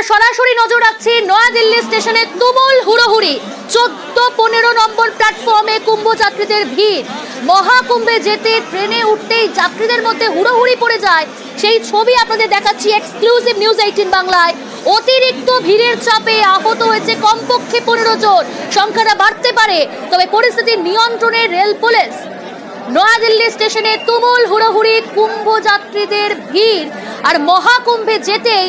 আমরা সরাসরি নজর রাখছি নয়াদিল্লি স্টেশনে তুমুল হুড়োহুড়ি। 14-15 নম্বর প্ল্যাটফর্মে কুম্ভ যাত্রীদের ভিড়। মহাকুম্ভে যেতে ট্রেনে উঠতেই যাত্রীদের মধ্যে হুড়োহুড়ি পড়ে যায়, সেই ছবি আপনাদের দেখাচ্ছি এক্সক্লুসিভ নিউজ 18 বাংলায়। অতিরিক্ত ভিড়ের চাপে আহত হয়েছে কমপক্ষে 15 জন। সংখ্যাটা বাড়তে পারে, তবে পরিস্থিতি নিয়ন্ত্রণে রেল পুলিশ। নয়াদিল্লি স্টেশনে তুমুল হুড়োহুড়ি, কুম্ভ যাত্রীদের ভিড়। আর মহাকুম্ভে যেতেই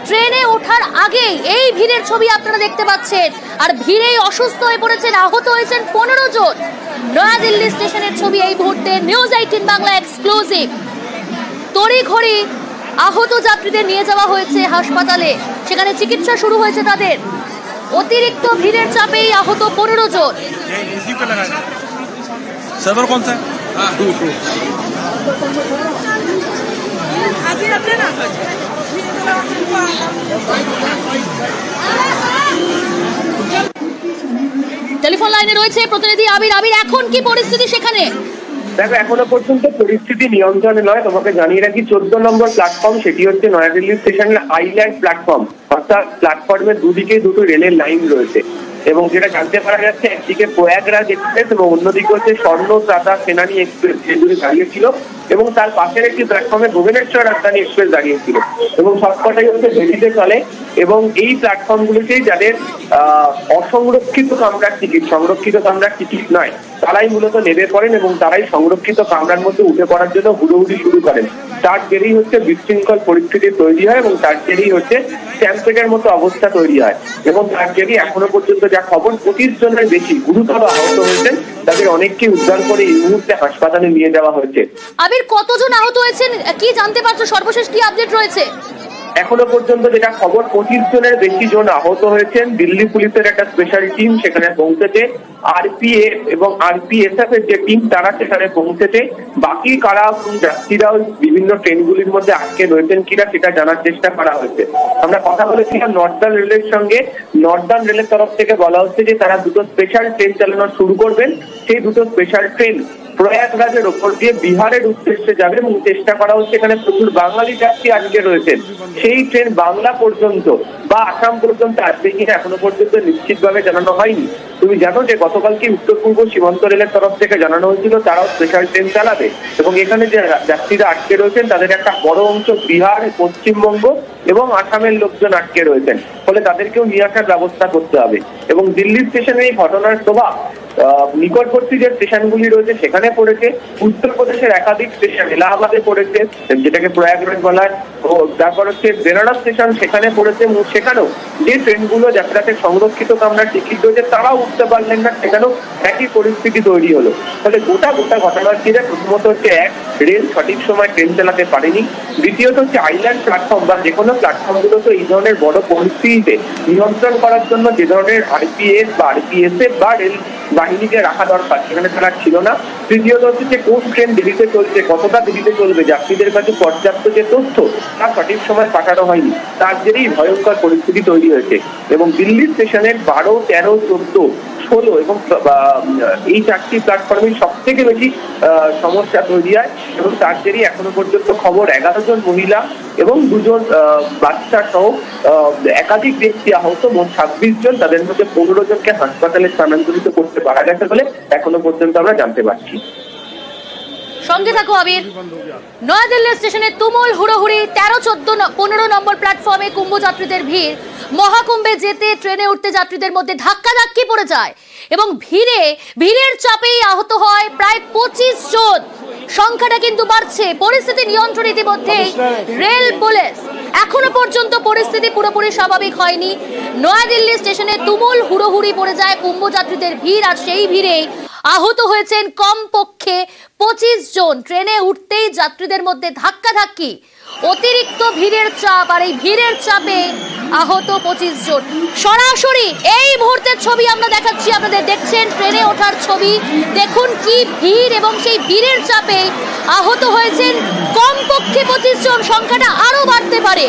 ট্রেনে ওঠার আগেই এই ভিড়ের ছবি আপনারা দেখতে পাচ্ছেন। আর ভিড়েই অসুস্থ হয়ে পড়েছেন, আহত হয়েছেন 15 জন। নয়াদিল্লি স্টেশনের ছবি এই মুহূর্তে নিউজ 18 বাংলা এক্সক্লুসিভ। তড়িঘড়ি আহত যাত্রীদের নিয়ে যাওয়া হয়েছে হাসপাতালে, সেখানে চিকিৎসা শুরু হয়েছে তাদের। অতিরিক্ত ভিড়ের চাপেই আহত 15 জন। सर्वर कौन सा है? টেলিফোন লাইনে রয়েছে প্রতিনিধি আবির। আবির, এখন কি পরিস্থিতি সেখানে? দেখো, এখনো পর্যন্ত পরিস্থিতি নিয়ন্ত্রণে নয়। তোমাকে জানিয়ে রাখি, 14 নম্বর প্ল্যাটফর্ম, সেটি হচ্ছে নয়াদিল্লি স্টেশনের আইল্যান্ড প্ল্যাটফর্ম। অর্থাৎ প্ল্যাটফর্মের দুদিকে দুটো রেলের লাইন রয়েছে এবং যেটা জানতে পারা যাচ্ছে, একদিকে প্রয়াগরাজ এক্সপ্রেস এবং অন্যদিকে হচ্ছে স্বর্ণদাতা সেনানী এক্সপ্রেস, যে দুটি দাঁড়িয়েছিল এবং তার পাশের একটি প্ল্যাটফর্মে ভুবনেশ্বর রাজধানী এক্সপ্রেস দাঁড়িয়েছিল এবং সবকটাই হচ্ছে দিল্লিতে চলে। এবং এই প্ল্যাটফর্মগুলিতেই যাদের অসংরক্ষিত কামরার টিকিট, সংরক্ষিত কামরার টিকিট নয়, তারাই মূলত নেমে পড়েন এবং তারাই সংরক্ষিত কামরার মধ্যে উঠে পড়ার জন্য হুড়োহুড়ি শুরু করেন। তার জেরেই হচ্ছে বিশৃঙ্খল পরিস্থিতি তৈরি হয় এবং তার জেরেই হচ্ছে স্ট্যাম্পেডের মতো অবস্থা তৈরি হয়। এবং তার জেরেই এখনো পর্যন্ত যা খবর, 25 জনের বেশি গুরুতর আহত হয়েছেন। তাদের অনেককে উদ্ধার করে এই মুহূর্তে হাসপাতালে নিয়ে যাওয়া হয়েছে। আবির, কতজন আহত হয়েছেন কি জানতে পারছো? সর্বশেষ কি আপডেট রয়েছে? এখনো পর্যন্ত যেটা খবর, 25 জনের বেশি জন আহত হয়েছেন। দিল্লি পুলিশের একটা স্পেশাল টিম সেখানে পৌঁছেছে, আরপিএফ এবং আরপিএসএফ এর যে টিম তারা সেখানে পৌঁছেছে। বাকি কারা যাত্রীরাও বিভিন্ন ট্রেনগুলির মধ্যে আটকে রয়েছেন কিনা সেটা জানার চেষ্টা করা হয়েছে। আমরা কথা বলেছিলাম নর্দার্ন রেলের সঙ্গে। নর্দার্ন রেলের তরফ থেকে বলা হচ্ছে যে তারা দুটো স্পেশাল ট্রেন চালানো শুরু করবেন। সেই দুটো স্পেশাল ট্রেন প্রয়াগরাজের ওপর দিয়ে বিহারের উদ্দেশ্যে যাবে এবং চেষ্টা করা হচ্ছে, এখানে প্রচুর বাঙালি যাত্রী আটকে রয়েছেন, সেই ট্রেন বাংলা পর্যন্ত বা আসাম পর্যন্ত আসবে কিনা এখনো পর্যন্ত নিশ্চিতভাবে জানানো হয়নি। তুমি জানো যে গতকালকে উত্তর পূর্ব সীমান্ত রেলের তরফ থেকে জানানো হয়েছিল তারাও স্পেশাল ট্রেন চালাবে এবং এখানে যে যাত্রীরা আটকে রয়েছেন তাদের একটা বড় অংশ বিহার, পশ্চিমবঙ্গ এবং আসামের লোকজন আটকে রয়েছেন, ফলে তাদেরকেও নিয়ে আসার ব্যবস্থা করতে হবে। এবং দিল্লি স্টেশনে এই ঘটনার প্রভাব নিকটবর্তী যে স্টেশনগুলি রয়েছে সেখানে পড়েছে। উত্তরপ্রদেশের একাধিক স্টেশন, এলাহাবাদে পড়েছে, যেটাকে প্রয়াগরাজ বলা হয়, তারপর হচ্ছে বেনারস স্টেশন সেখানে পড়েছে। সেখানেও যে ট্রেনগুলো যাত্রাতে সংরক্ষিত কামরার টিকিট রয়েছে তারাও উঠতে পারলেন না, সেখানেও একই পরিস্থিতি তৈরি হলো। ফলে গোটা ঘটনার তীরে প্রথমত হচ্ছে এক, রেল সঠিক সময় ট্রেন চালাতে পারেনি। দ্বিতীয়ত হচ্ছে আইল্যান্ড প্ল্যাটফর্ম বা যে কোনো প্ল্যাটফর্মগুলো তো এই ধরনের বড় পরিস্থিতিতে নিয়ন্ত্রণ করার জন্য যে ধরনের আরপিএফ বা আরপিএসএফ বা রেল বাহিনীকে রাখা দরকার সেখানে তারা ছিল না। তৃতীয়ত হচ্ছে যে কোন ট্রেন দিল্লিতে চলছে, কতটা দিল্লিতে চলবে, যাত্রীদের কাছে পর্যাপ্ত যে তথ্য তা সঠিক সময় পাঠানো হয়নি। তার জেরেই ভয়ঙ্কর পরিস্থিতি তৈরি হয়েছে এবং দিল্লি স্টেশনের 12, 13, 14, 16 এবং এই 4টি প্ল্যাটফর্মে সব থেকে বেশি সমস্যা তৈরি হয় এবং তার জেরেই এখনো পর্যন্ত খবর 11 জন মহিলা এবং 2 জন বাচ্চা সহ একাধিক ব্যক্তি আহত, মোট 26 জন। তাদের মধ্যে 15 জনকে হাসপাতালে স্থানান্তরিত করতে পারা গেছে বলে এখনো পর্যন্ত আমরা জানতে পারছি। সঙ্গে থাকো আবির। নয়াদিল্লি স্টেশনে তুমুল হুড়োহুড়ি, 13, 14, 15 নম্বর প্ল্যাটফর্মে কুম্ভ যাত্রীদের ভিড়। মহাকুম্ভে যেতে ট্রেনে উঠতে যাত্রীদের মধ্যে ধাক্কাধাক্কি পড়ে যায় এবং ভিড়ের চাপেই আহত হয় প্রায় 25 জন। সংখ্যাটা কিন্তু বাড়ছে। পরিস্থিতি নিয়ন্ত্রণে ইতিমধ্যে রেল পুলিশ। এখনো পর্যন্ত পরিস্থিতি পুরোপুরি স্বাভাবিক হয়নি। নয়াদিল্লি স্টেশনে তুমুল হুড়োহুড়ি পড়ে যায় কুম্ভ যাত্রীদের ভিড়, আর সেই ভিড়েই আহত হয়েছেন কমপক্ষে 25 জন। ট্রেনে উঠতেই যাত্রীদের মধ্যে ধাক্কাধাক্কি, অতিরিক্ত ভিড়ের চাপ, আর এই ভিড়ের চাপে আহত 25 জন। সরাসরি এই মুহূর্তের ছবি আমরা দেখাচ্ছি, আপনাদের দেখছেন ট্রেনে ওঠার ছবি। দেখুন কি ভিড় এবং সেই ভিড়ের চাপে আহত হয়েছেন কমপক্ষে 25 জন। সংখ্যাটা আরো বাড়তে পারে।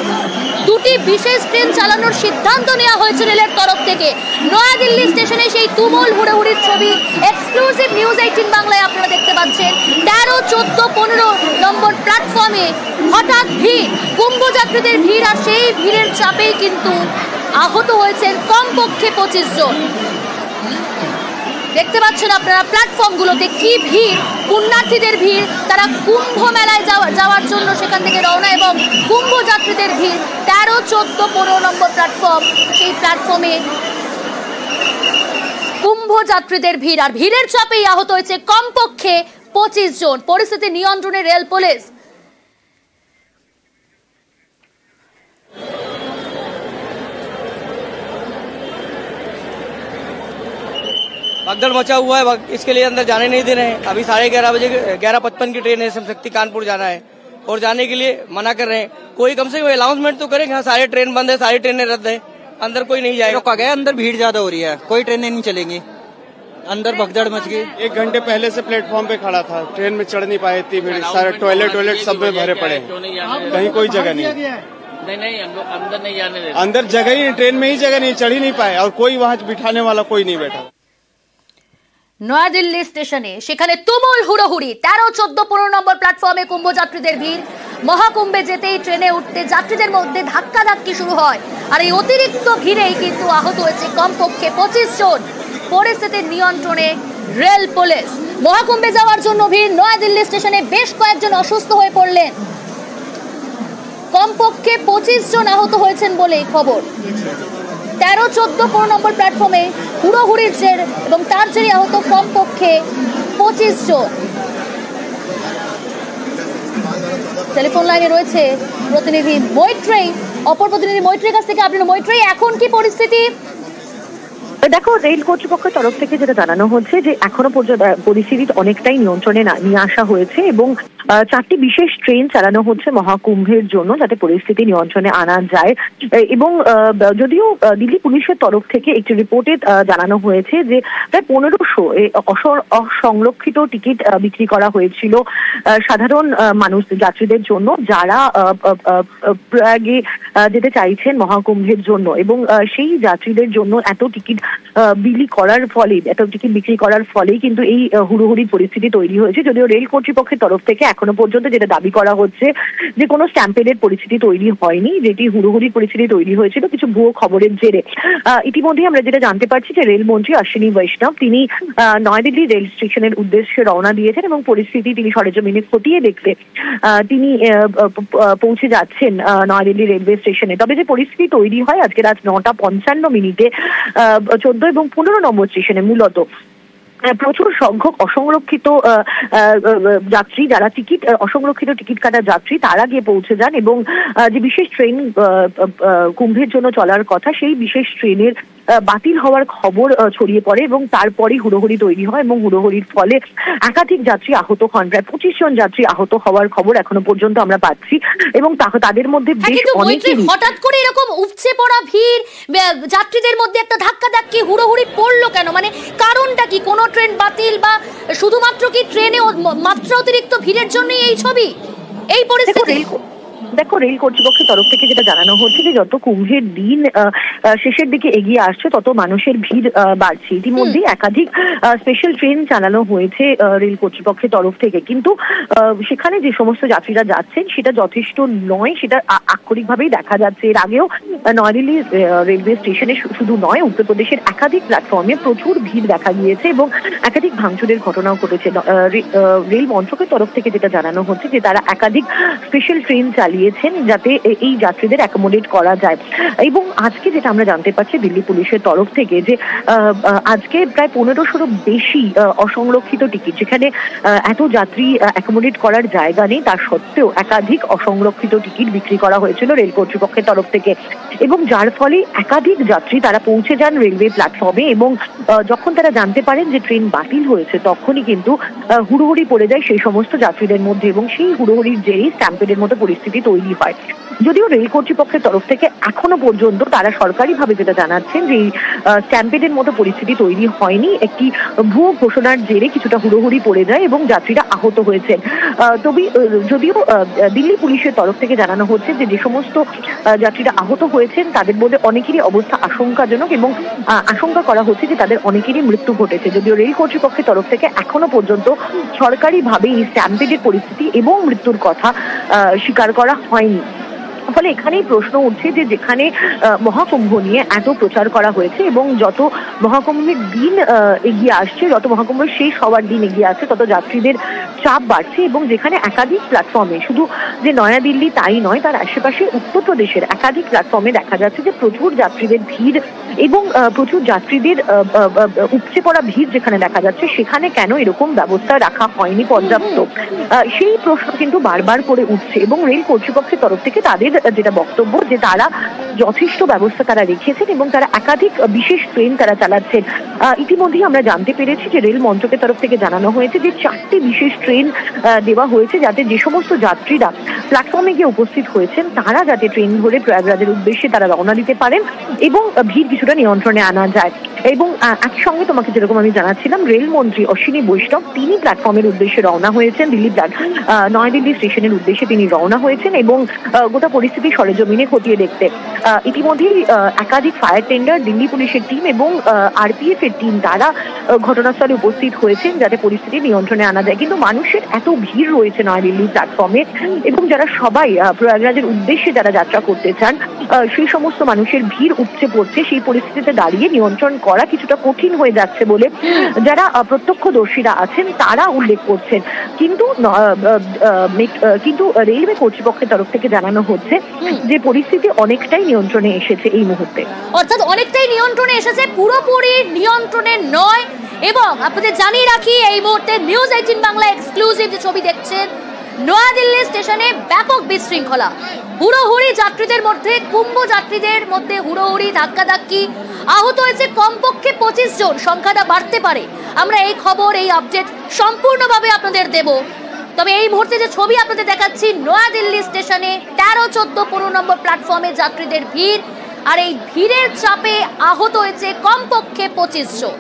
দুটি বিশেষ ট্রেন চালানোর সিদ্ধান্ত নেওয়া হয়েছে রেলের তরফ থেকে। নয়াদিল্লি স্টেশনে সেই তুমুল হুড়োহুড়ির ছবি এক্সক্লুসিভ নিউজ 18 বাংলায় আপনারা দেখতে পাচ্ছেন। 13, 14, 15 নম্বর প্ল্যাটফর্মে হঠাৎ ভিড়, কুম্ভযাত্রীদের ভিড়, আর সেই ভিড়ের চাপেই কিন্তু আহত হয়েছেন কমপক্ষে 25 জন। দেখতে পাচ্ছেন আপনারা প্ল্যাটফর্মগুলোতে কি ভিড়, পুণ্যার্থীদের ভিড়, তারা কুম্ভ মেলায় যাওয়ার জন্য সেখান থেকে রওনা, এবং কুম্ভ যাত্রীদের ভিড় 13, 14, 15 নম্বর প্ল্যাটফর্ম, সেই প্ল্যাটফর্মে কুম্ভ যাত্রীদের ভিড়, আর ভিড়ের চাপেই আহত হয়েছে কমপক্ষে 25 জন। পরিস্থিতি নিয়ন্ত্রণে রেল পুলিশ। भगदड़ मचा हुआ है, इसके लिए अंदर जाने नहीं दे रहे हैं। अभी 11:30 बजे 11:55 की ट्रेन है, शक्ति कानपुर जाना है और जाने के लिए मना कर रहे हैं। कोई कम से कम अनाउंसमेंट तो करें, हाँ सारे ट्रेन बंद है, सारी ट्रेनें रद्द है, अंदर कोई नहीं जाएगा। रोका गया, अंदर भीड़ ज्यादा हो रही है, कोई ट्रेनें नहीं चलेंगी, अंदर भगदड़ मच गई। 1 घंटे पहले से प्लेटफॉर्म पे खड़ा था, ट्रेन में चढ़ नहीं पाए, इतनी भीड़, सारे टॉयलेट सब में भरे पड़े, कहीं कोई जगह नहीं। नहीं अंदर नहीं जाने दे, अंदर जगह ही नहीं, ट्रेन में ही जगह नहीं, चढ़ ही नहीं पाए, और कोई वहाँ बिठाने वाला कोई नहीं बैठा। নয়াদিল্লি স্টেশনে সেখানে তুমুল হুড়োহুড়ি, 13, 14, 15 নম্বর প্ল্যাটফর্মে কুম্ভযাত্রীদের ভিড়। মহাকুম্ভে যেতেই ট্রেনে উঠতে যাত্রীদের মধ্যে ধাক্কাধাক্কি শুরু হয়, আর এই অতিরিক্ত ভিড়েই কিন্তু আহত হয়েছে কমপক্ষে 25 জন। পরিস্থিতি নিয়ন্ত্রণে রেল পুলিশ। মহাকুম্ভে যাওয়ার জন্য ভিড়, নয়াদিল্লি স্টেশনে বেশ কয়েকজন অসুস্থ হয়ে পড়লেন, কমপক্ষে 25 জন আহত হয়েছেন বলে খবর। 13, 14, 15 নম্বর প্ল্যাটফর্মে হুড়োহুড়ির জের এবং তার জেরে আহত কমপক্ষে 25 জন। টেলিফোন লাইনে রয়েছে প্রতিনিধি মৈত্রেয়ী, অপর প্রতিনিধি মৈত্রেয়ীর কাছ থেকে আপনার। মৈত্রেয়ী, এখন কি পরিস্থিতি? দেখো, রেল কর্তৃপক্ষের তরফ থেকে যেটা জানানো হচ্ছে যে এখনো পর্যন্ত পরিস্থিতি অনেকটাই নিয়ন্ত্রণে নিয়ে আসা হয়েছে, এবং 4টি বিশেষ ট্রেন চালানো হচ্ছে মহাকুম্ভের জন্য, যাতে পরিস্থিতি নিয়ন্ত্রণে আনা যায়। এবং যদিও দিল্লি পুলিশের তরফ থেকে একটি রিপোর্টে জানানো হয়েছে যে প্রায় 1500 অসংরক্ষিত টিকিট বিক্রি করা হয়েছিল সাধারণ মানুষ যাত্রীদের জন্য, যারা প্রয়াগে যেতে চাইছেন মহাকুম্ভের জন্য, এবং সেই যাত্রীদের জন্য এত টিকিট বিক্রি করার ফলেই কিন্তু এই হুড়োহুড়ির পরিস্থিতি তৈরি হয়েছে। যদিও রেল কর্তৃপক্ষের তরফ থেকে এখনো পর্যন্ত যেটা দাবি করা হচ্ছে যে কোনো স্ট্যাম্পেডের পরিস্থিতি তৈরি হয়নি, যেটি হুড়োহুড়ির পরিস্থিতি তৈরি হয়েছিল কিছু ভুয়ো খবরের জেরে। ইতিমধ্যে আমরা যেটা জানতে পারছি যে রেলমন্ত্রী অশ্বিনী বৈষ্ণব তিনি নয়াদিল্লি রেল স্টেশনের উদ্দেশ্যে রওনা দিয়েছেন, এবং পরিস্থিতি তিনি সরেজমিনে খতিয়ে দেখতে তিনি পৌঁছে যাচ্ছেন নয়াদিল্লি রেলওয়ে স্টেশনে। তবে যে পরিস্থিতি তৈরি হয় আজকে রাত 9:55 14 এবং 15 নম্বর স্টেশনে মূলত প্রচুর সংখ্যক অসংরক্ষিত যাত্রী, যারা অসংরক্ষিত টিকিট কাটা যাত্রী, তারা গিয়ে পৌঁছে যান, এবং যে বিশেষ ট্রেন কুম্ভের জন্য চলার কথা, সেই বিশেষ ট্রেনের বাতিল হওয়ার খবর ছড়িয়ে পড়ে, এবং তারপরে হুড়োহুড়ি তৈরি হয়, এবং হুড়োহুড়ির ফলে একাধিক যাত্রী আহত হন। প্রায় 25 জন যাত্রী আহত হওয়ার খবর এখনো পর্যন্ত আমরা পাচ্ছি, এবং তাদের মধ্যে বেশ অনেকেই। হঠাৎ করে এরকম উপচে পড়া ভিড়, যাত্রীদের মধ্যে একটা ধাক্কাধাক্কি, হুড়োহুড়ি পড়লো কেন? মানে কারণটা কি? কোনো ট্রেন বাতিল, বা শুধুমাত্র কি ট্রেনে মাত্রা অতিরিক্ত ভিড়ের জন্যই এই ছবি, এই পরিস্থিতি? দেখো, রেল কর্তৃপক্ষের তরফ থেকে যেটা জানানো হচ্ছে যে যত কুম্ভের দিন শেষের দিকে এগিয়ে আসছে, তত মানুষের ভিড় বাড়ছে। ইতিমধ্যে একাধিক স্পেশাল ট্রেন চালানো হয়েছে রেল কর্তৃপক্ষের তরফ থেকে, কিন্তু সেখানে যে সমস্ত যাত্রীরা যাচ্ছেন সেটা যথেষ্ট নয়, সেটা আক্ষরিকভাবেই দেখা যাচ্ছে। এর আগেও নয়াদিল্লি রেলওয়ে স্টেশনে শুধু নয়, উত্তরপ্রদেশের একাধিক প্ল্যাটফর্মে প্রচুর ভিড় দেখা গিয়েছে, এবং একাধিক ভাঙচুরের ঘটনাও ঘটেছে। রেল মন্ত্রকের তরফ থেকে যেটা জানানো হচ্ছে যে তারা একাধিক স্পেশাল ট্রেন চালিয়েছেন যাতে এই যাত্রীদের অ্যাকোমোডেট করা যায়। এবং আজকে যেটা আমরা জানতে পারছি দিল্লি পুলিশের তরফ থেকে, যে আজকে প্রায় 1500 বেশি অসংরক্ষিত টিকিট, যেখানে এত যাত্রী অ্যাকোমোডেট করার জায়গা নেই, তার সত্ত্বেও একাধিক অসংরক্ষিত টিকিট বিক্রি করা হয়েছিল রেল কর্তৃপক্ষের তরফ থেকে, এবং যার ফলে একাধিক যাত্রী তারা পৌঁছে যান রেলওয়ে প্ল্যাটফর্মে, এবং যখন তারা জানতে পারেন যে ট্রেন বাতিল হয়েছে, তখনই কিন্তু হুড়োহুড়ি পড়ে যায় সেই সমস্ত যাত্রীদের মধ্যে, এবং সেই হুড়োহুড়ির জেরেই স্ট্যাম্পেডের মতো পরিস্থিতি তৈরি হয়। যদিও রেল কর্তৃপক্ষের তরফ থেকে এখনো পর্যন্ত তারা সরকারিভাবে যেটা জানাচ্ছেন যে এই স্ট্যাম্পেডের মতো পরিস্থিতি তৈরি হয়নি, একটি ভুয়ো ঘোষণার জেরে কিছুটা হুড়োহুড়ি পড়ে যায় এবং যাত্রীরা আহত হয়েছেন। তবে যদিও দিল্লি পুলিশের তরফ থেকে জানানো হচ্ছে যে যে সমস্ত যাত্রীরা আহত হয়েছেন তাদের মধ্যে অনেকেরই অবস্থা আশঙ্কাজনক এবং আশঙ্কা করা হচ্ছে যে তাদের অনেকেরই মৃত্যু ঘটেছে। যদিও রেল কর্তৃপক্ষের তরফ থেকে এখনো পর্যন্ত সরকারিভাবে এই স্ট্যাম্পেডের পরিস্থিতি এবং মৃত্যুর কথা স্বীকার করা হয়নি। ফলে এখানেই প্রশ্ন উঠছে যে যেখানে মহাকুম্ভ নিয়ে এত প্রচার করা হয়েছে এবং যত মহাকুম্ভের দিন এগিয়ে আসছে, যত মহাকুম্ভের শেষ হওয়ার দিন এগিয়ে আসছে, তত যাত্রীদের চাপ বাড়ছে এবং যেখানে একাধিক প্ল্যাটফর্মে শুধু যে নয়াদিল্লি তাই নয়, তার আশেপাশে উত্তরপ্রদেশের একাধিক প্ল্যাটফর্মে দেখা যাচ্ছে যে প্রচুর যাত্রীদের ভিড় এবং প্রচুর যাত্রীদের উপচে পড়া ভিড় যেখানে দেখা যাচ্ছে, সেখানে কেন এরকম ব্যবস্থা রাখা হয়নি পর্যাপ্ত, সেই প্রশ্ন কিন্তু বারবার করে উঠছে। এবং রেল কর্তৃপক্ষের তরফ থেকে তাদের যেটা বক্তব্য যে তারা যথেষ্ট ব্যবস্থা তারা রেখেছেন এবং তারা একাধিক বিশেষ ট্রেন তারা চালাচ্ছেন। ইতিমধ্যেই আমরা জানতে পেরেছি যে রেল মন্ত্রকের তরফ থেকে জানানো হয়েছে যে 4টি বিশেষ ট্রেন দেওয়া হয়েছে যাতে যে সমস্ত যাত্রীরা প্ল্যাটফর্মে গিয়ে উপস্থিত হয়েছেন তারা যাতে ট্রেন ধরে প্রয়াগরাজের উদ্দেশ্যে তারা রওনা দিতে পারেন এবং ভিড় কিছুটা নিয়ন্ত্রণে আনা যায়। এবং একই সঙ্গে তোমাকে যেরকম আমি জানাচ্ছিলাম, রেলমন্ত্রী অশ্বিনী বৈষ্ণব তিনি প্ল্যাটফর্মের উদ্দেশ্যে রওনা হয়েছেন, নয়াদিল্লি স্টেশনের উদ্দেশ্যে তিনি রওনা হয়েছেন এবং গোটা পরিস্থিতি সরেজমিনে খতিয়ে দেখতে। ইতিমধ্যেই একাধিক ফায়ার টেন্ডার, দিল্লি পুলিশের টিম এবং আরপিএফ এর টিম তারা ঘটনাস্থলে উপস্থিত হয়েছেন যাতে পরিস্থিতি নিয়ন্ত্রণে আনা যায়। কিন্তু মানুষের এত ভিড় রয়েছে নয়াদিল্লি প্ল্যাটফর্মে এবং যারা সবাই প্রয়াগরাজের উদ্দেশ্যে যারা যাত্রা করতে চান সেই সমস্ত মানুষের ভিড় উপচে পড়ছে। সেই পরিস্থিতিতে দাঁড়িয়ে নিয়ন্ত্রণ করা কিছুটা কঠিন হয়ে যাচ্ছে বলে যারা প্রত্যক্ষদর্শীরা আছেন তারা উল্লেখ করছেন। কিন্তু রেলওয়ে কর্তৃপক্ষের তরফ থেকে জানানো হচ্ছে যে পরিস্থিতি অনেকটাই নিয়ন্ত্রণে এসেছে এই মুহূর্তে। অর্থাৎ অনেকটাই নিয়ন্ত্রণে এসেছে, পুরোপুরি নিয়ন্ত্রণে নয়। এবং আপনাদের জানিয়ে রাখি এই মুহূর্তে নিউজ 18 বাংলা এক্সক্লুসিভ যে ছবি দেখছেন, নয়াদিল্লি স্টেশনে ব্যাপক বিশৃঙ্খলা, হুড়োহুড়ি যাত্রীদের মধ্যে, কুম্ভ যাত্রীদের মধ্যে হুড়োহুড়ি, ধাক্কাধাক্কি, আহত হয়েছে কমপক্ষে 25 জন, সংখ্যাটা বাড়তে পারে। আমরা এই খবর, এই আপডেট সম্পূর্ণভাবে আপনাদের দেব। তবে এই মুহূর্তে যে ছবি আপনাদের দেখাচ্ছি, নয়াদিল্লি স্টেশনে 13, 14, 15 নম্বর প্ল্যাটফর্মে যাত্রীদের ভিড়, আর এই ভিড়ের চাপে আহত হয়েছে কমপক্ষে 25 জন।